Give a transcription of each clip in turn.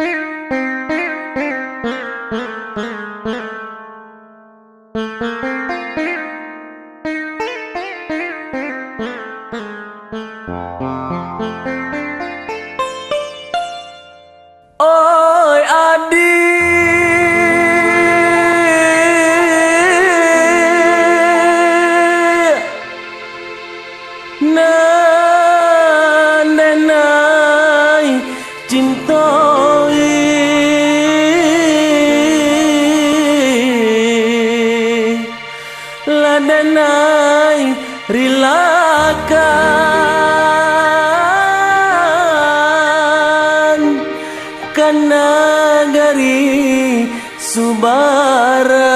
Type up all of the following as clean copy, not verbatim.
Oi adik, nenai cintoi, ladanai rilakan kana gari subara.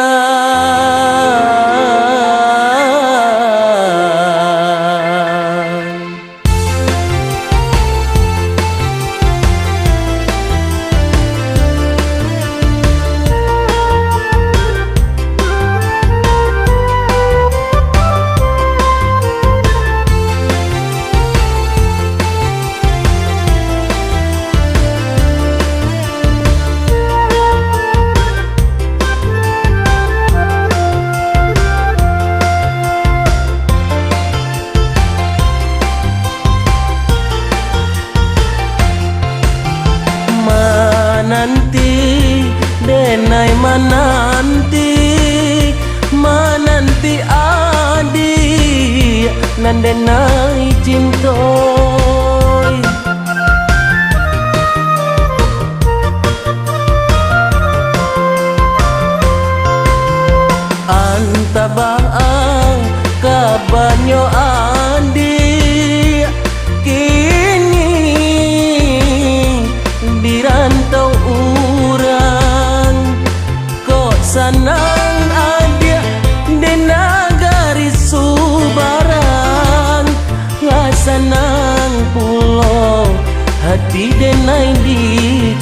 Mananti denai mananti adik nan denai cintoi. Antabang kabanyo adik kini dirantau urang, kok sanang adia di nagari Subarang. Lah sanang pulau hati denai di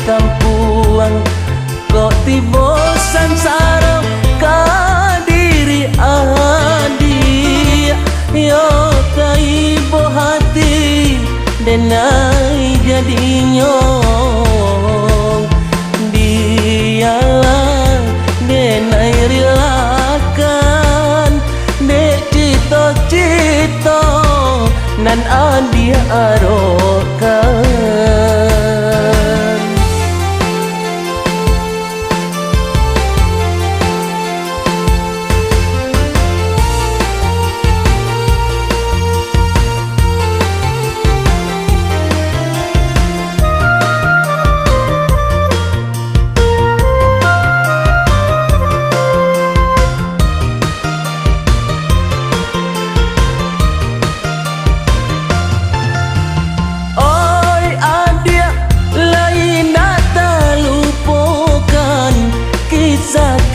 kampuang, kok tibosan sarang kadiri adia. Yo kaibo hati denai jadi nyong, dialah denai rilakan de cito-cito nan adia arokan.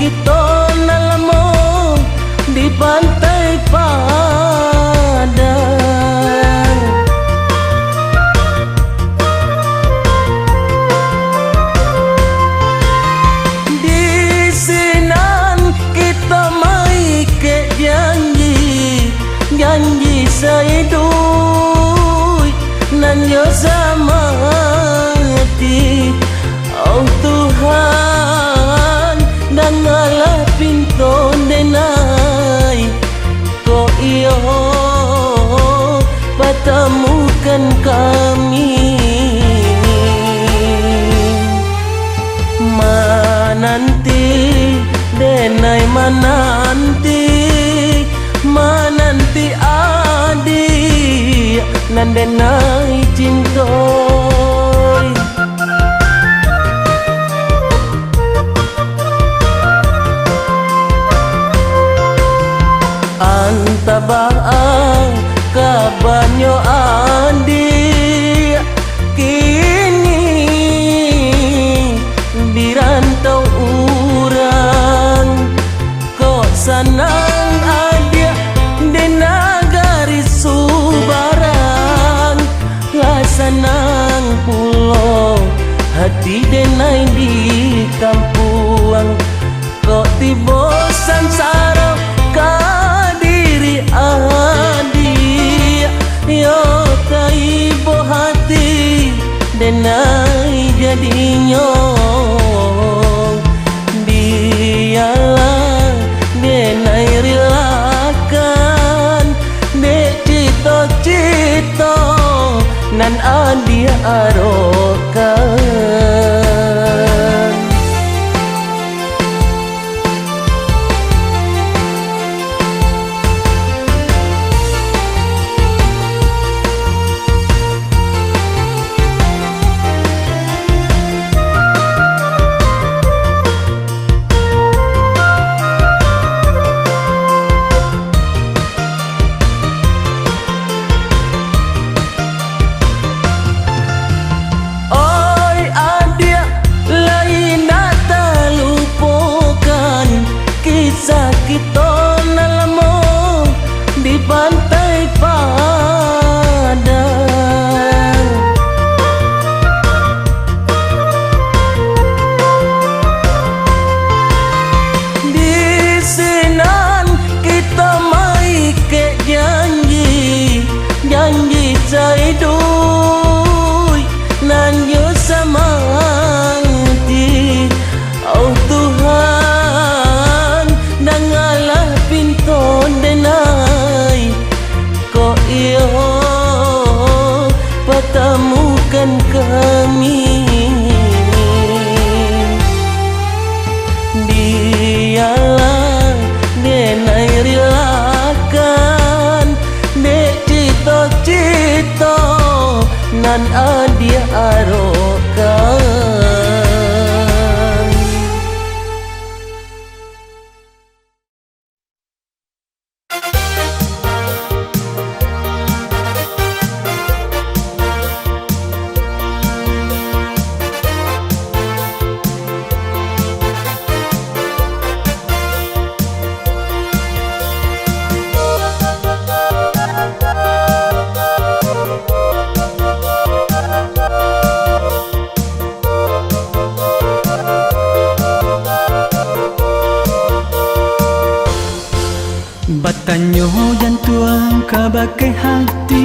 Kita nalamo di pantai Padang, di sinan kita mai ke janji saidui nan yo samati. Oh Tuhan, dan ngalah pinto denai, ko iyo patemukan kami. Mananti denai mananti adik nan denai cintoi. Antabang kabanyo adik kini dirantau urang, kok sanang adik di nagari Subarang. Lah sanang pulau hati denai di kampuang, kok tibosan sarang kadiri adik. Yo kaibo hati denai jadinya. Dialah denai rilakan dek cita-cita nan adia arokan. Kita nalamo di pantai Padang, di sinan kita mai ke janji cai dui nan yo samanti. Oh Tuhan, dangalah pinton denai ko iyo pertemukan kami. Dialah denai rilakan dek cita-cita nan adia arokan. Batanyo jantung kabakai hati,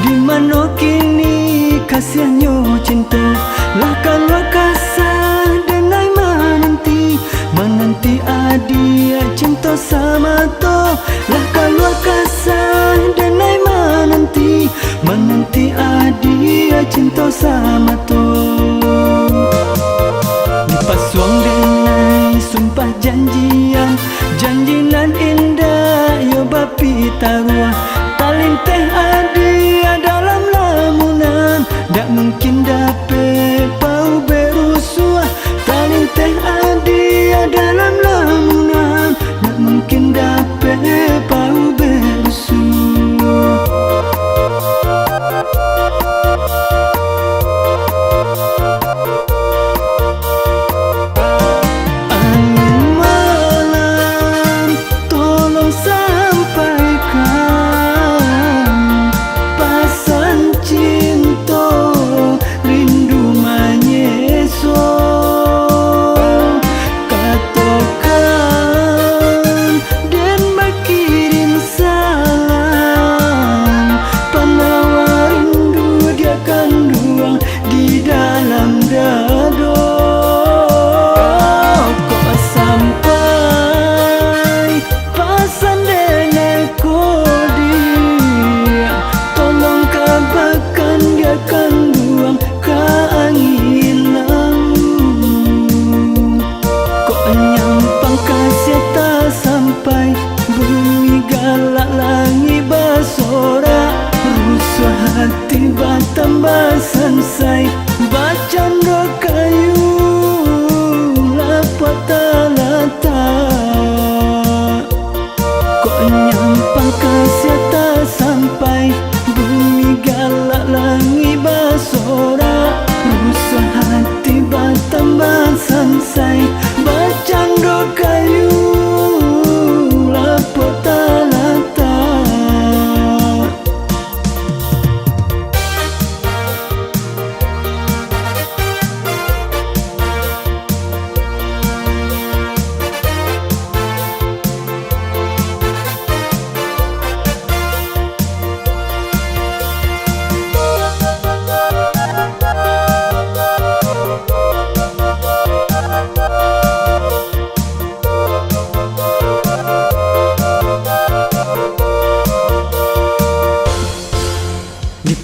di mana kini kasihanyo cinta. Lah kalau kasar denai menanti adia cinta sama to. Lah kalau kasar denai menanti adia cinta sama to. Dipasuang denai sumpah janjian, janjinan indah yo bapi taruah. Talin teh adia dalam lamunan, dak mungkin dapet pau berusuah. Talin teh adia dalam lamunan, dak mungkin dapet pau berusuah.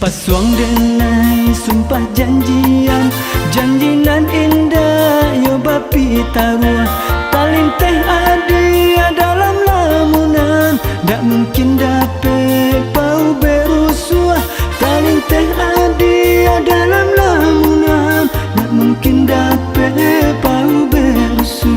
Pasuang denai sumpah janjian, janji nan indah yo bapi tarua. Talin teh adia dalam lamunan, dak mungkin dapet pau berusuah. Talin teh adia dalam lamunan, dak mungkin dapet pau berusuah.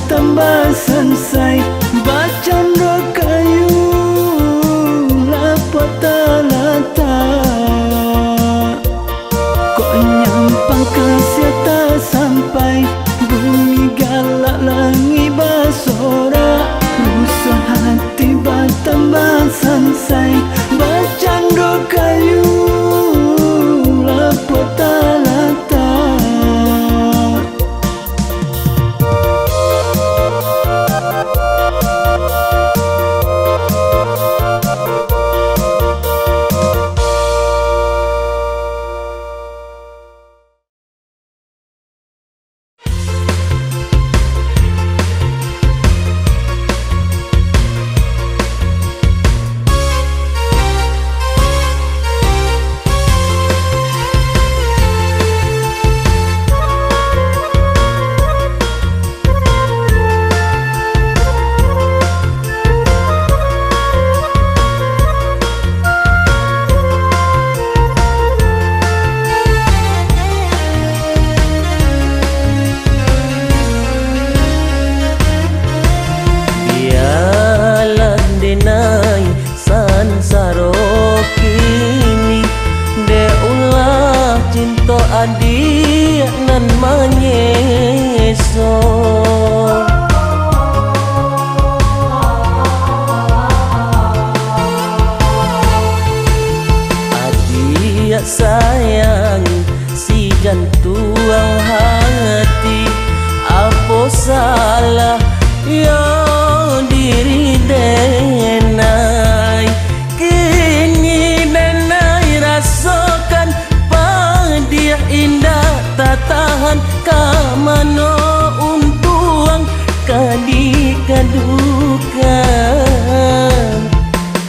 Tambah sansai bacandro kayu lapotalata, kok nyampang kasiata sampai bumi galak langi basora. Rusuh hati batambah sansai bacandro kayu lapotalata. Adik nan manyeso, adik sayang si jantuang hati, apa salah yo diri denai. Kini denai rasakan dia indah tak tahan kamano untuang kadi kadukan.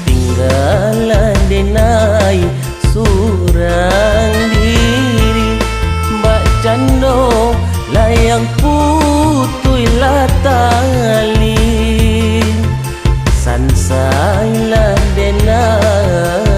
Tinggalan denai surang diri, bacando layang putui latali, sansailah denai.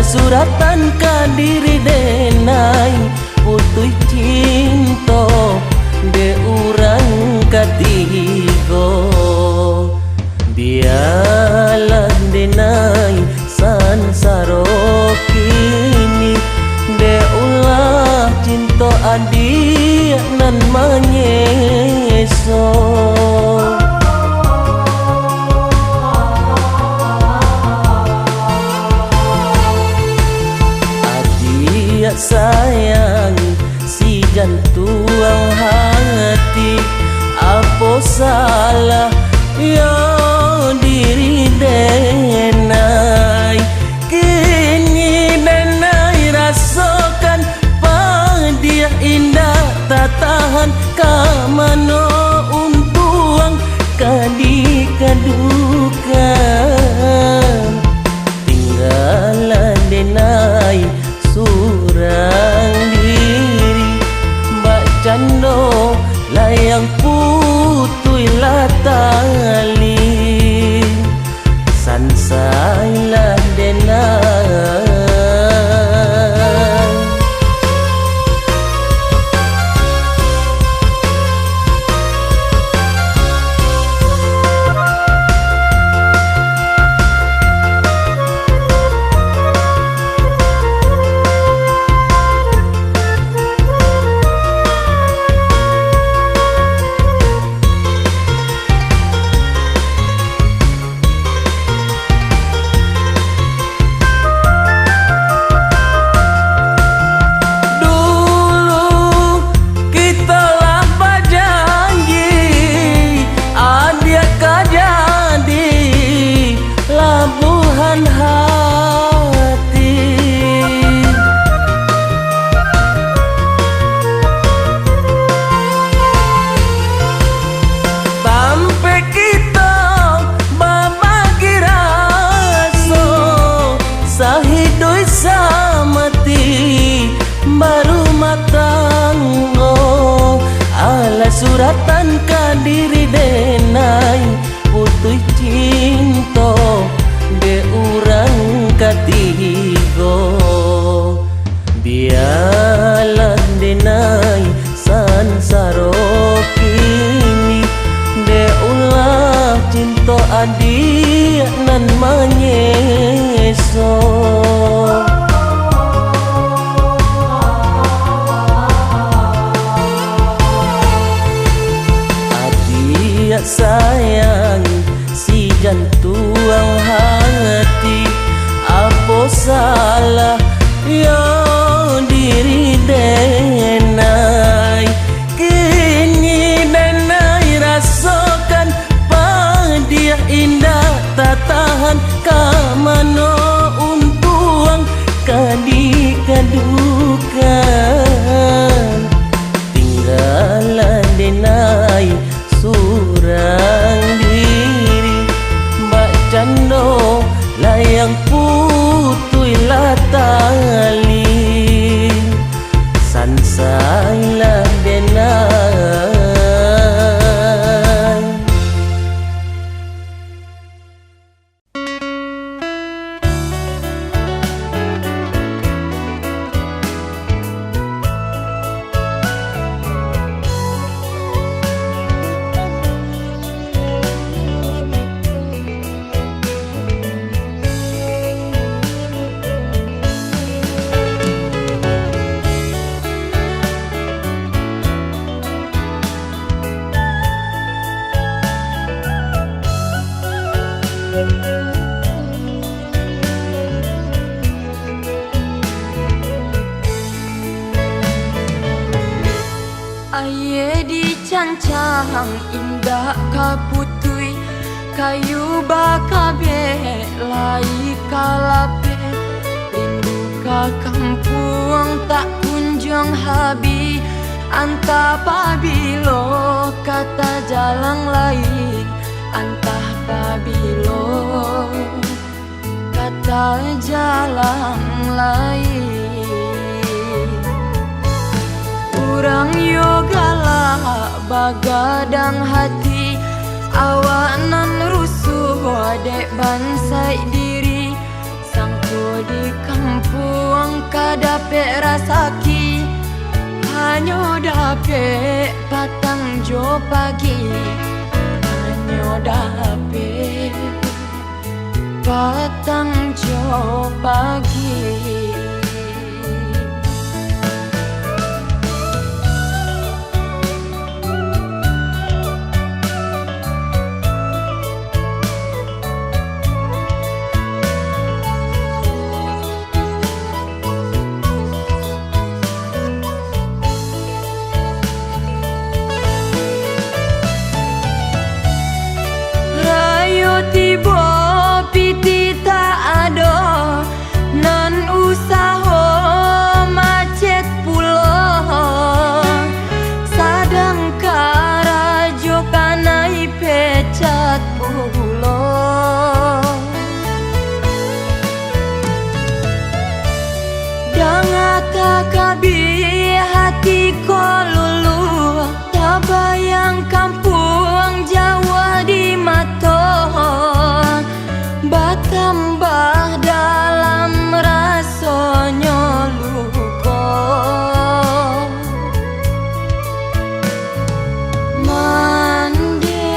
Suratan ka diri denai putui cinta de urang katigo. Biarlah denai sansaro kini, de ulah cinta adik nan manyeso. Adik sayang si jantung hati, apa salah yo diri denai. Kini denai rasakan padiah indah, tak tahan kamano untuang kadi kadukan. Tinggalan denai surang diri, bak cando layang putui latali, sansailah denai. Suratan kadiri denai putui cinta, de urang katigo. Biarlah denai sansaro kini, de ulah cinta adik nan manyeso. Sayang si jantung hati, apa salah yo diri denai. Kini denai rasakan padiah indah, tak tahan kamano untuang kadi kadukan. Tinggalan denai surang diri, bak cando layang putui latali, sansailah denai. Aye dicancang indah kaputui, kayu bakabe lai kalape, rindu ka kampung tak kunjung habi. Antah pabilo kata jalang lain, antah pabilo kata jalang lain. Urang yogala bagadang hati, awak nan rusuh dek bansai diri. Sangko di kampung kadape rasaki, Hanyo dape patang jo pagi, hanyo dape patang jo pagi. Tibo piti tak ada nan usaha macet pulau, sadang karajo kanai pecat pulau. Dangata kabi hati ko lulu, tak bayang kampung Jawa di mata. Batambah dalam rasanya luka. Mande,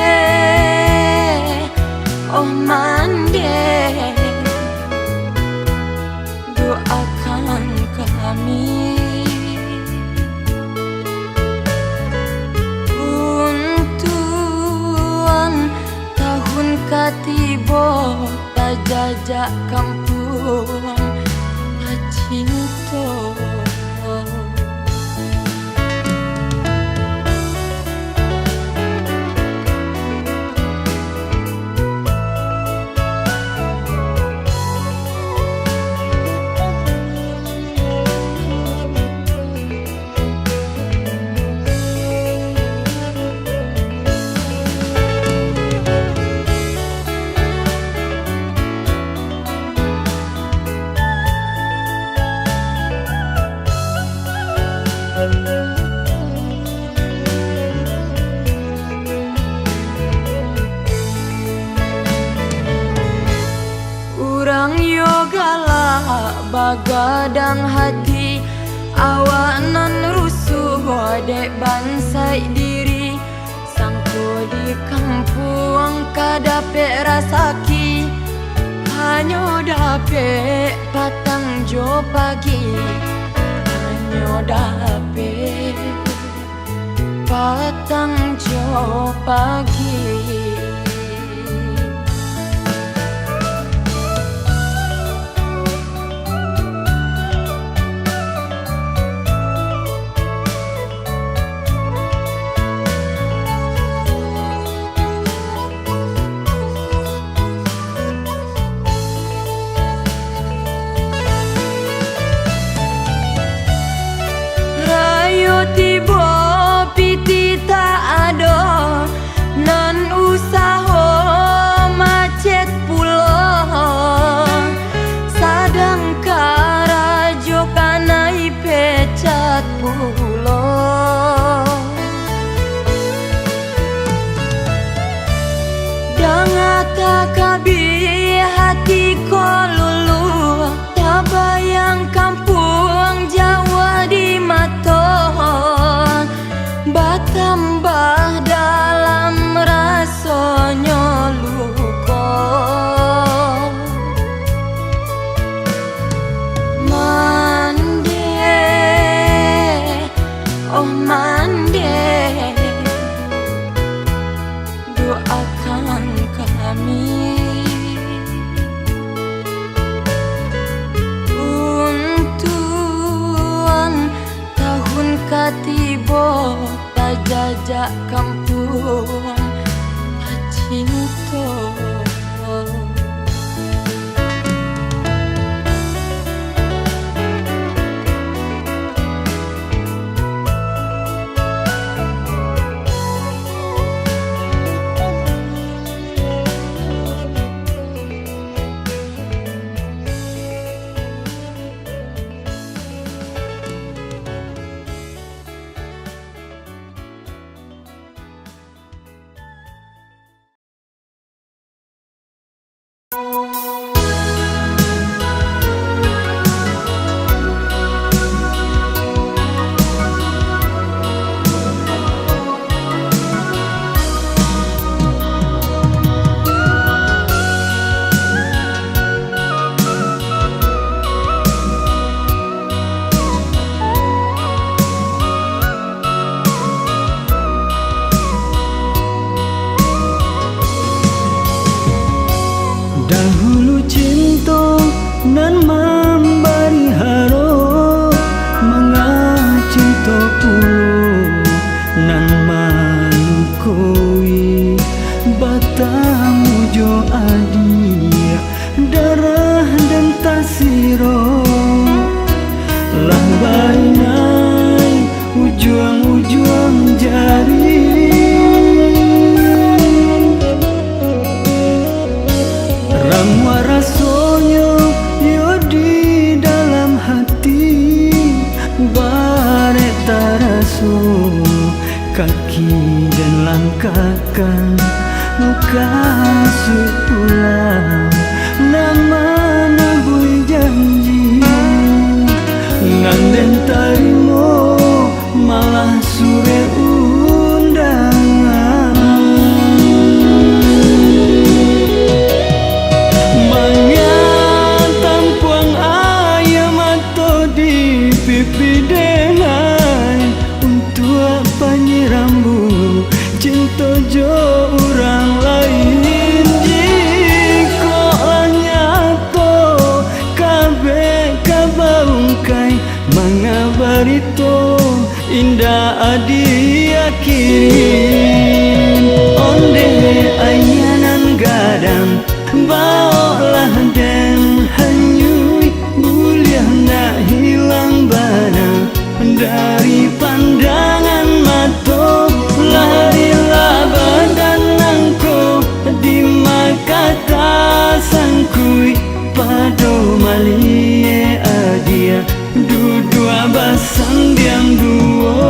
oh mande, doakan kami untuan tahun katibo jajak kampung cinta. Urang yogalah bagadang hati, awak nan rusuh dek bansai diri. Sangko di kampung kadape rasaki, hanyo dape patang jo pagi, hanyo dape patang jo pagi. Tibo piti tak ada nan adia darah dan tasiro lah bainai ujuang-ujuang jari ramwa rasonyo yo di dalam hati bare taraso kaki dan langkahkan kasih pulang nama nabui janji nganden tarimo malah sure undangan mangyatan puang ayam atau di pipi denai untuk apa nyirambu cinta jo orang lain jiko nyato kabe kabaungkai mangabarito indah adi akirin onde ayanan gadang baolah dan hanyui mulia nak hilang bana dari pandangan mato larilah badan nangko di makata sangkui pado malie adia dua basang diam duo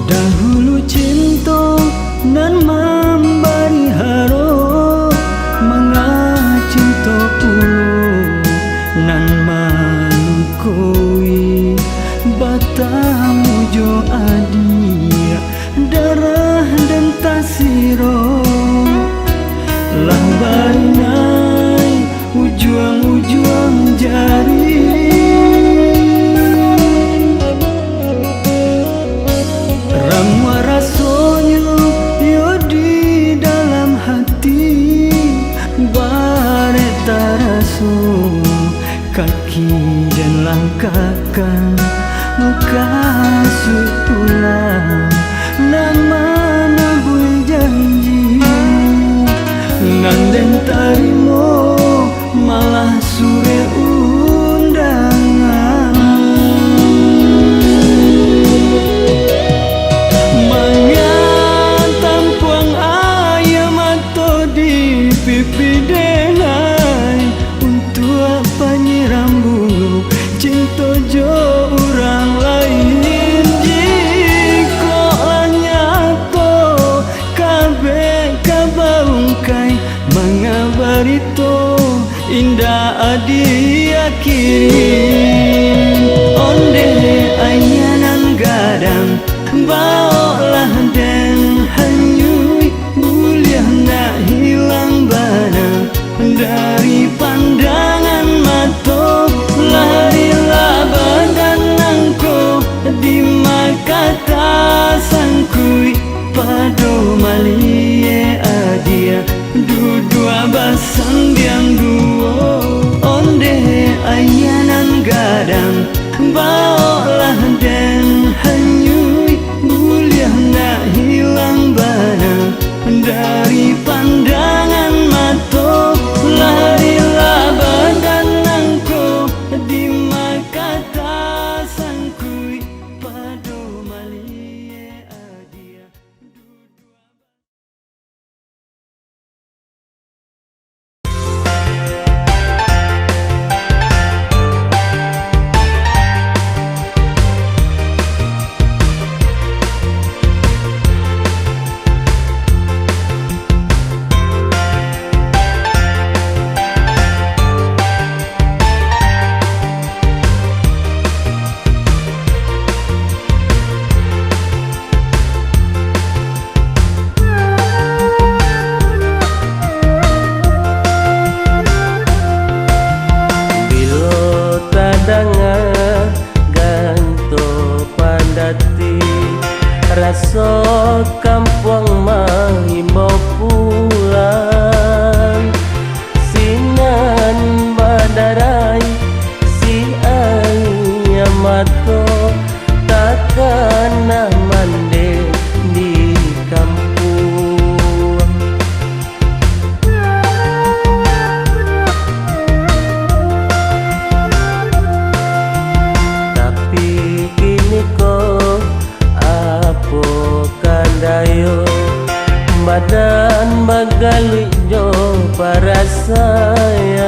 dahulu cinta nan memberi haro mengacinta ulu nan manukui batamu jo adia darah dan tasiro lah bainai ujuang-ujuang jari ramwa rasonyo yo di dalam hati bare taraso kaki dan langkahkan kasih pulang nama nabui janji nganden tarimo malah sure undangan mangyatan puang ayam atau di pipi denai untuk apa nyirambu cinta jo orang lain jiko nyato kabe kabaungkai mangabarito indah adi akirin onde ayanan gadang baolah dan hanyui mulia nak hilang bana dari pandangan mato larilah badan nangko di makata sangkui pado malie adia dua basang diam duo onde ayanan gadang baolah dan hanyui mulia nak hilang bana dari pandangan mato larilah badan nangko di makata sangkui pado malie adia parasayan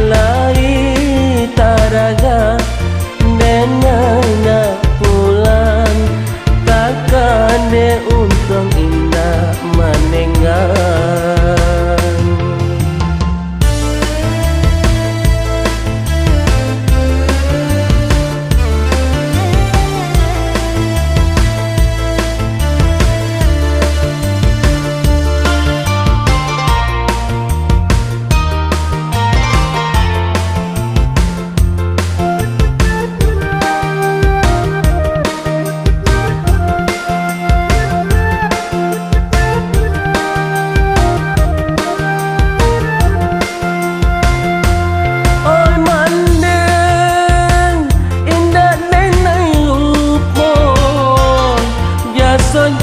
lai taraga denana pulang takkan de untung indah menengan.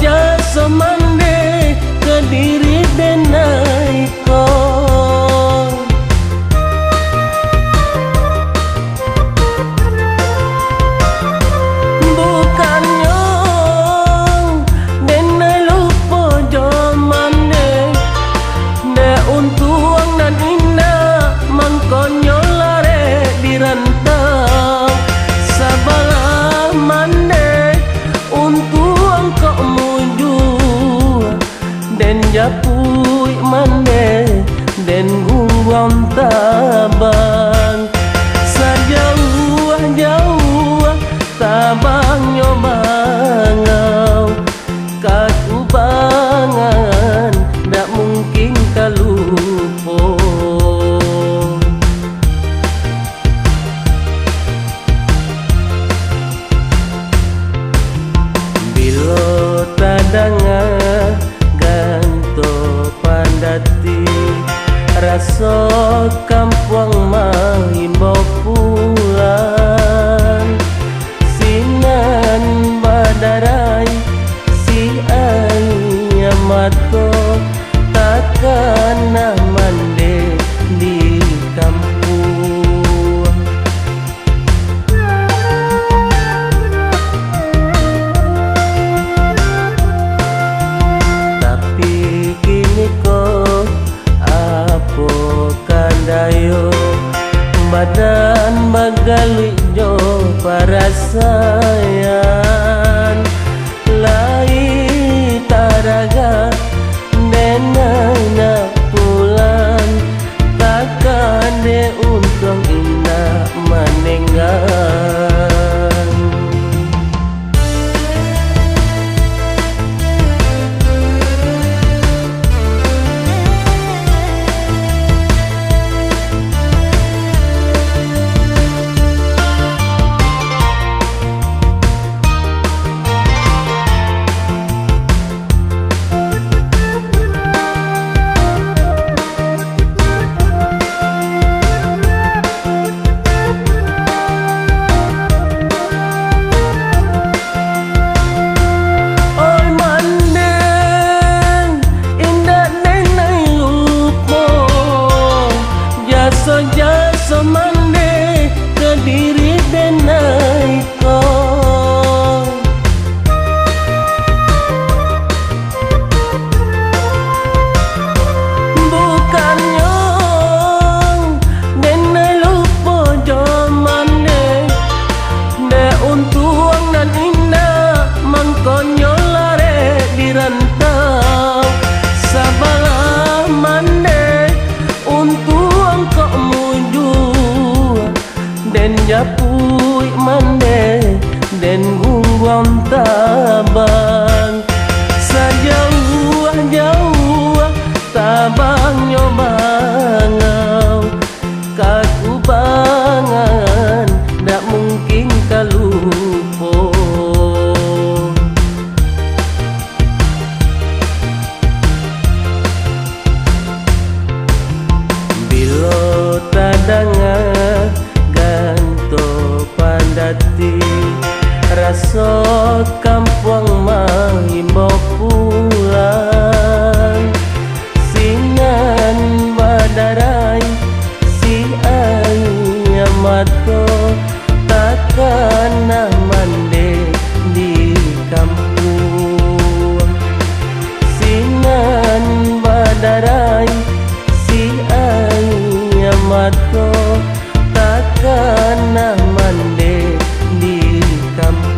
Jaso mande kediri denai ko bukannya denai lupo jo mande de untuang dan indah mangkonyo lare dirantau sabalah mande untuang kok den japui mande den gungwam tabang sajauh-jauh tabang nyobangau kakubangan dak mungkin kalupo bilo tadanga ganto pandati raso kampung mahimbau pulang sinan badarai si ayamato takkan mande di kampung. Kandayo badan bagali jo parasayan lai taraga denana pulang takkan de untung indah menengan. Jaso mande kediri denai ko bukannya denai lupo jo mande de untuang dan indah mangkonyo lare dirantau sabalah mande untuang kok den japui mande den gungwam tabang sajauh-jauh tabang nyobangau kakubangan dak mungkin kalupo bilo tadanga ganto pandati raso kampung wato takkan mande di kampung.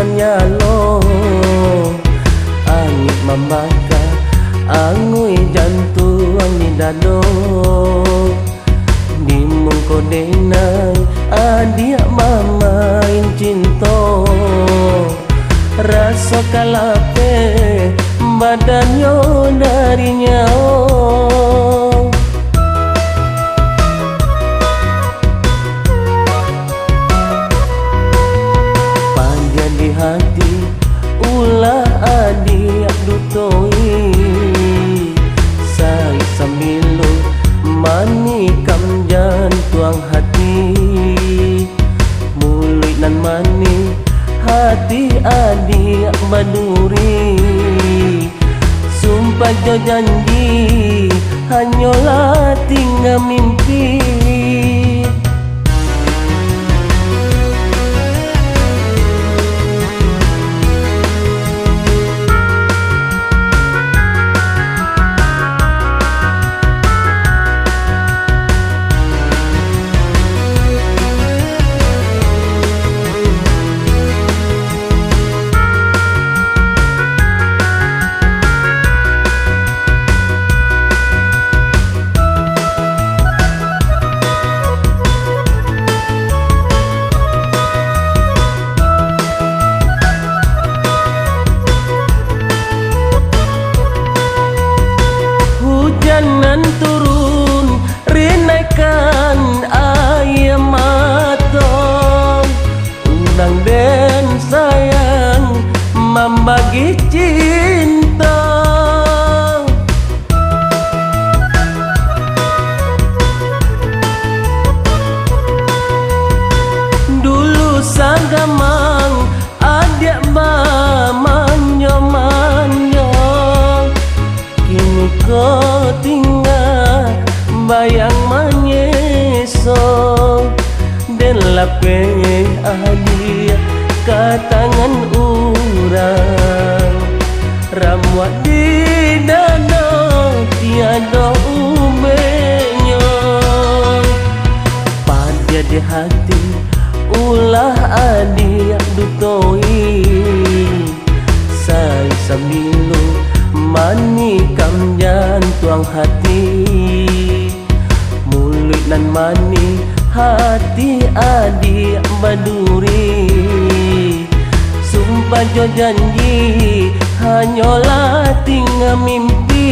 badannya lo angin membakar angui jantung di dado di mungko denai adia mamain cinta rasa kalape badannya darinya panjang di hati ulah adik dutoi sai sambilu mani kam jantuang hati mulut nan mani hati adik baduri sumpah jo janji hanyalah tinggal mimpi hujanan turun rinaikan air mata undang dan sayang membagi cinta dulu sagamang adik manyo kini kau tinggal bayang menyeso dan lapeh adia katangan urang ramuat di dada tiada umenya pada di hati ulah adia dutoi sai sambilu mani kam jantuang hati mulut nan mani hati adik baduri sumpah jo janji hanyalah tinggal mimpi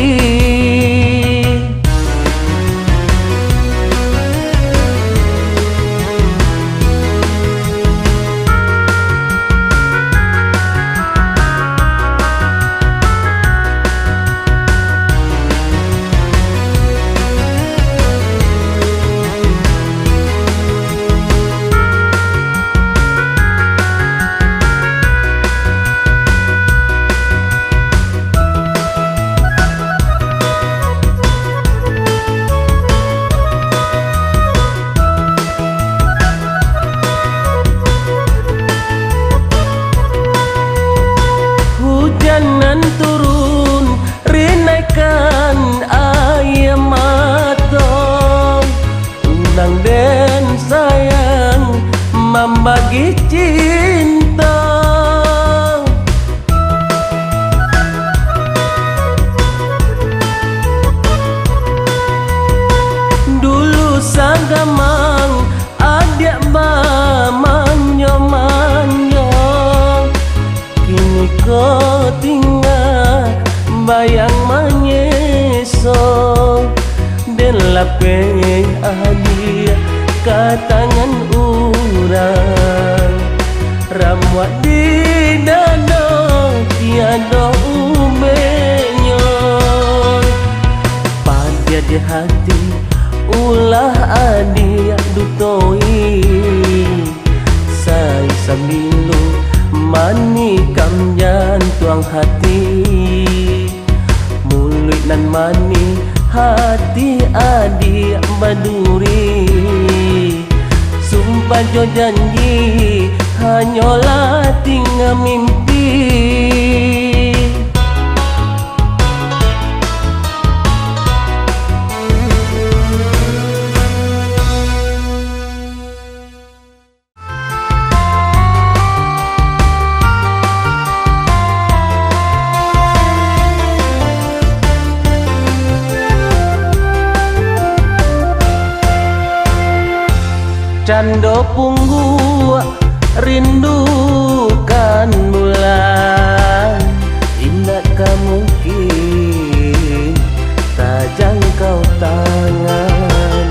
hujanan turun rinaikan air mata undang dan sayang membagi cinta dulu sagamang adik manyo kini kau tinggal bayang menyeso dan lapeh adia katangan urang ramuat di dada tiada umenya pada di hati ulah adia dutoi sai sambilu mani kam jantuang hati mulut nan mani hati adik baduri sumpah jo janji hanyalah tinggal mimpi Cando punggu rindukan bulan, indah mungkin tak jangkau tangan.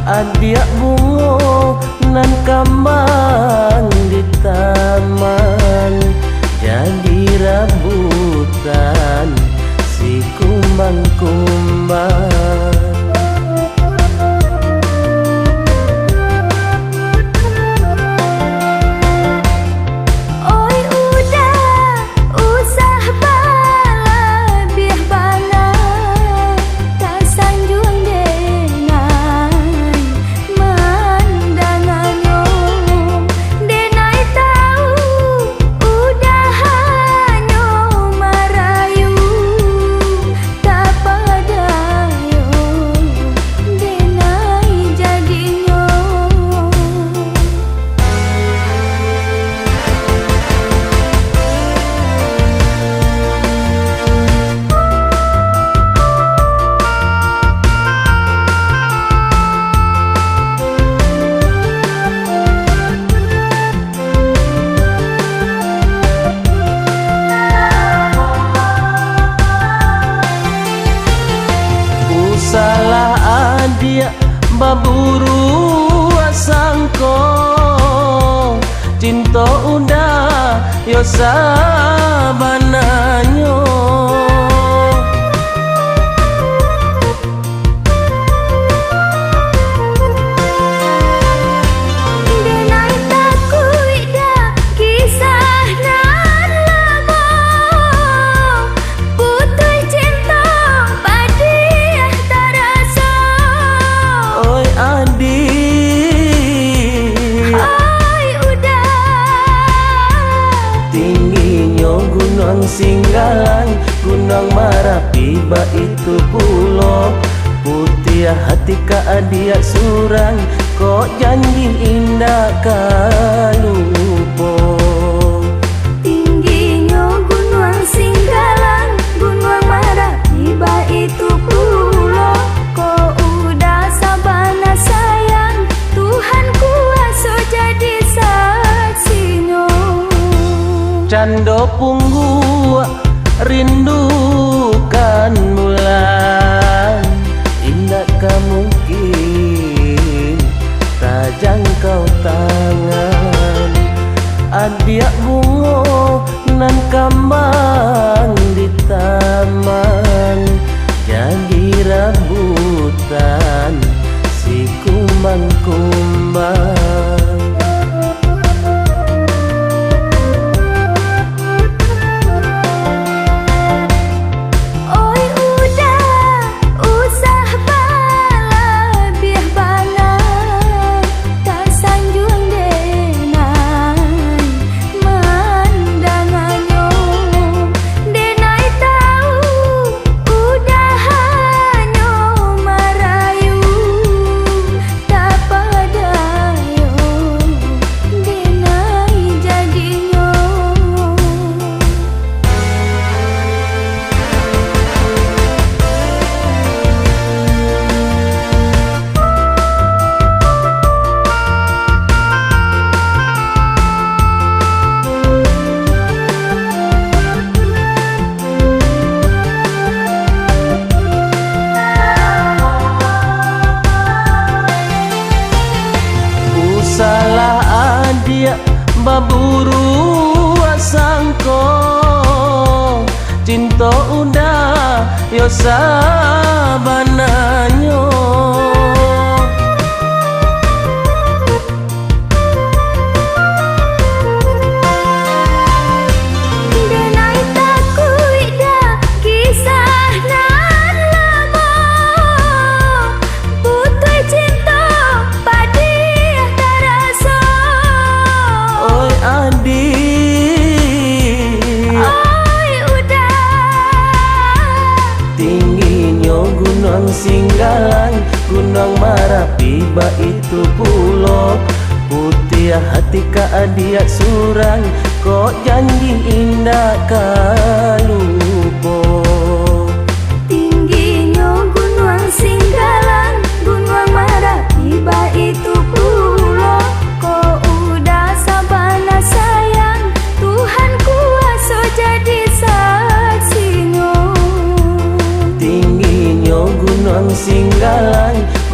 Adia bungo nan kambang di taman, jadi rambutan si kumbang-kumbang. Salah adia baburu asangko, cinta udah yo sabananyo. Gunung Singgalang, Gunung Marapi, itu pulau putih hati ka adia surang, kok janji indah kalupo. Tingginya Gunung Singgalang, Gunung Marapi, itu pulau, kok udah sabana sayang, Tuhan kuasa jadi saksinya. Cando punggu rindukan bulan, indah mungkin tak jangkau tangan. Adia bungo nan kambang di taman, jadi rambutan si kumbang-kumbang. Salah adia baburu asangko, cinta udah yo sabananyo. Gunung Singgalang, Gunung Marapi, itu pulau putih hati ka adia surang, kok janji indah kalupo. Tingginya Gunung Singgalang, Gunung Marapi, itu pulau.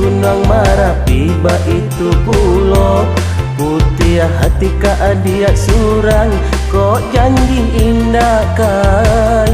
Gunung Marapi itu pulo putih hati ka adia surang kok janji indah kan